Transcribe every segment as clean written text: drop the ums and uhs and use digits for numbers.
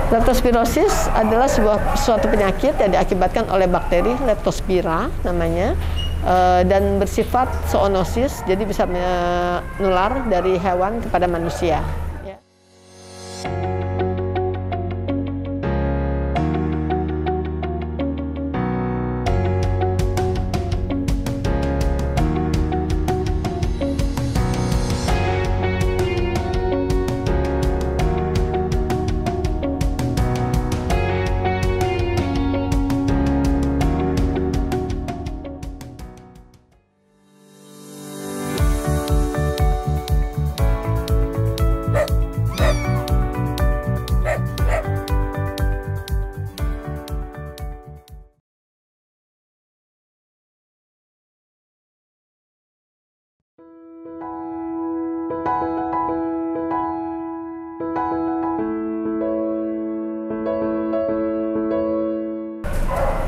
Leptospirosis adalah suatu penyakit yang diakibatkan oleh bakteri Leptospira namanya, dan bersifat zoonosis, jadi bisa menular dari hewan kepada manusia.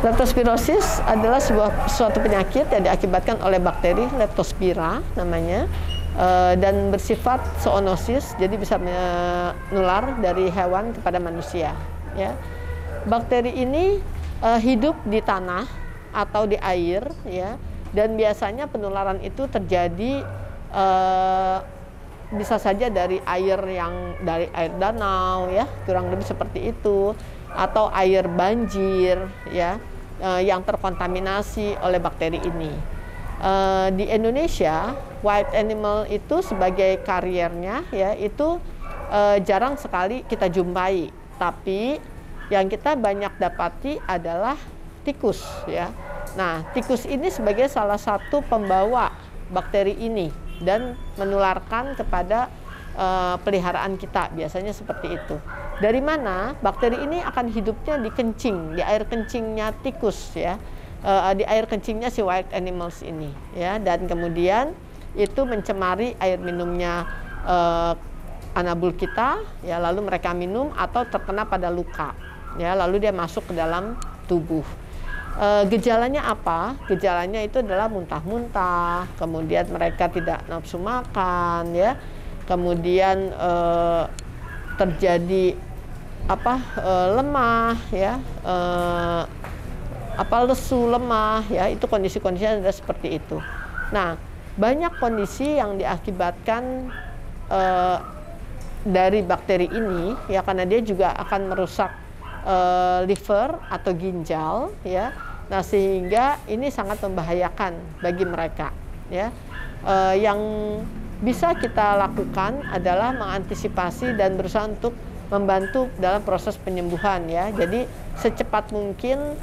Leptospirosis adalah suatu penyakit yang diakibatkan oleh bakteri Leptospira namanya, dan bersifat zoonosis, jadi bisa menular dari hewan kepada manusia. Ya. Bakteri ini hidup di tanah atau di air, ya, dan biasanya penularan itu terjadi bisa saja dari air danau, ya, kurang lebih seperti itu, atau air banjir, ya, yang terkontaminasi oleh bakteri ini. Di Indonesia, wild animal itu sebagai kariernya, ya, itu jarang sekali kita jumpai. Tapi yang kita banyak dapati adalah tikus, ya. Nah, tikus ini sebagai salah satu pembawa bakteri ini dan menularkan kepada peliharaan kita, biasanya seperti itu. Dari mana? Bakteri ini akan hidupnya di kencing, di air kencingnya tikus, ya, di air kencingnya si wild animals ini, ya, dan kemudian itu mencemari air minumnya anabul kita, ya, lalu mereka minum atau terkena pada luka, ya, lalu dia masuk ke dalam tubuh. Gejalanya apa? Gejalanya itu adalah muntah-muntah, kemudian mereka tidak nafsu makan, ya, kemudian terjadi lemah, ya, lesu, lemah, ya, itu kondisi-kondisinya adalah seperti itu. Nah, banyak kondisi yang diakibatkan dari bakteri ini, ya, karena dia juga akan merusak liver atau ginjal, ya. Nah, sehingga ini sangat membahayakan bagi mereka, ya. Yang bisa kita lakukan adalah mengantisipasi dan berusaha untuk membantu dalam proses penyembuhan, ya. Jadi secepat mungkin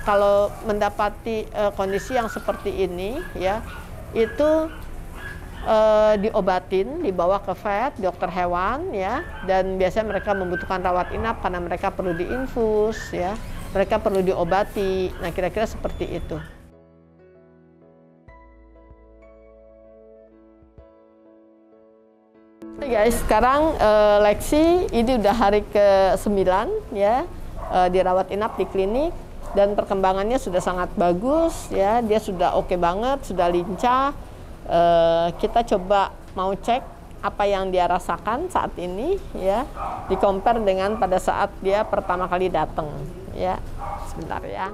kalau mendapati kondisi yang seperti ini, ya, itu diobatin, dibawa ke vet, dokter hewan, ya, dan biasanya mereka membutuhkan rawat inap karena mereka perlu diinfus, ya, mereka perlu diobati. Nah, kira-kira seperti itu. Oke guys, sekarang Lexi ini udah hari ke-9, ya, dirawat inap di klinik dan perkembangannya sudah sangat bagus, ya, dia sudah oke banget, sudah lincah. Kita coba mau cek apa yang dia rasakan saat ini, ya, di-compare dengan pada saat dia pertama kali datang, ya. Sebentar, ya.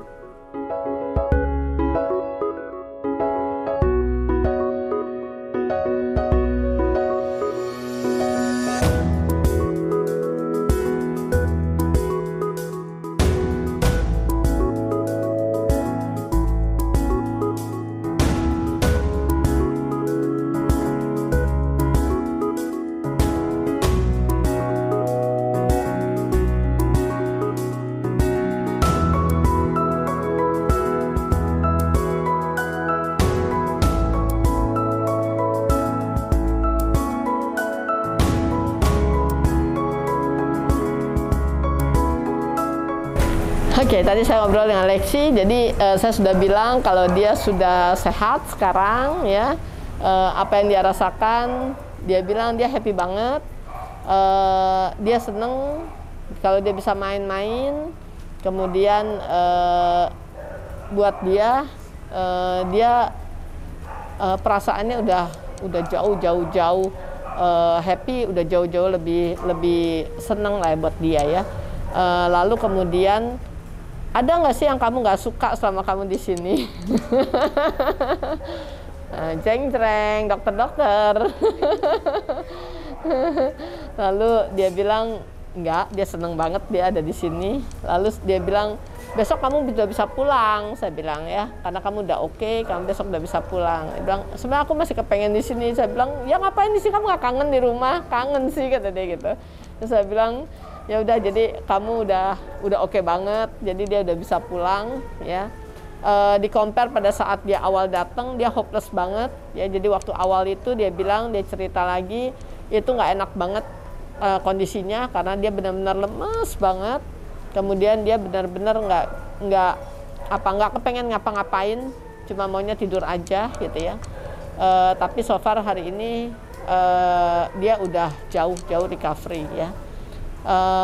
Oke, tadi saya ngobrol dengan Lexi, jadi saya sudah bilang kalau dia sudah sehat sekarang, ya. Apa yang dia rasakan, dia bilang dia happy banget, dia seneng kalau dia bisa main-main, kemudian buat dia perasaannya udah jauh happy, udah jauh-jauh lebih seneng lah buat dia ya. Lalu kemudian ada nggak sih yang kamu nggak suka selama kamu di sini? Jeng-jreng, dokter-dokter. Lalu dia bilang enggak, dia seneng banget dia ada di sini. Lalu dia bilang, besok kamu udah bisa pulang. Saya bilang ya, karena kamu udah oke, kamu besok udah bisa pulang. Dia bilang, sebenarnya aku masih kepengen di sini. Saya bilang, ya ngapain di sini, kamu nggak kangen di rumah? Kangen sih, kata dia gitu. Terus saya bilang, ya udah, jadi kamu udah oke banget, jadi dia udah bisa pulang ya. Di compare pada saat dia awal datang, dia hopeless banget ya. Jadi waktu awal itu dia bilang, dia cerita lagi, itu nggak enak banget kondisinya karena dia benar-benar lemes banget. Kemudian dia benar-benar nggak kepengen ngapa-ngapain, cuma maunya tidur aja gitu ya. Tapi so far hari ini dia udah jauh recovery ya.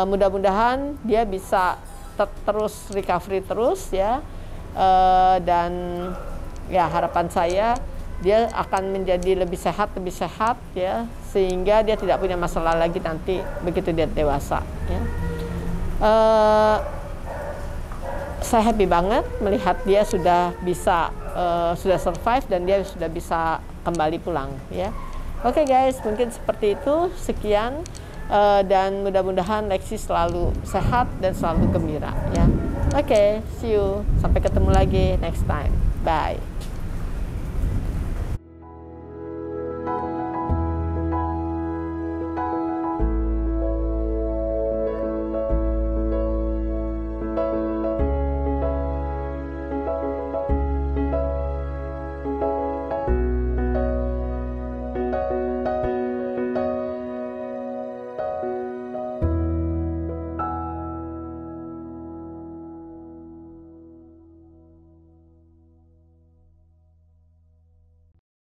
Mudah-mudahan dia bisa terus recovery terus ya. Dan ya harapan saya dia akan menjadi lebih sehat ya, sehingga dia tidak punya masalah lagi nanti begitu dia dewasa ya. Saya happy banget melihat dia sudah bisa sudah survive dan dia sudah bisa kembali pulang ya. Oke guys, mungkin seperti itu, sekian. Dan mudah-mudahan Lexi selalu sehat dan selalu gembira ya. Oke, see you. Sampai ketemu lagi next time. Bye.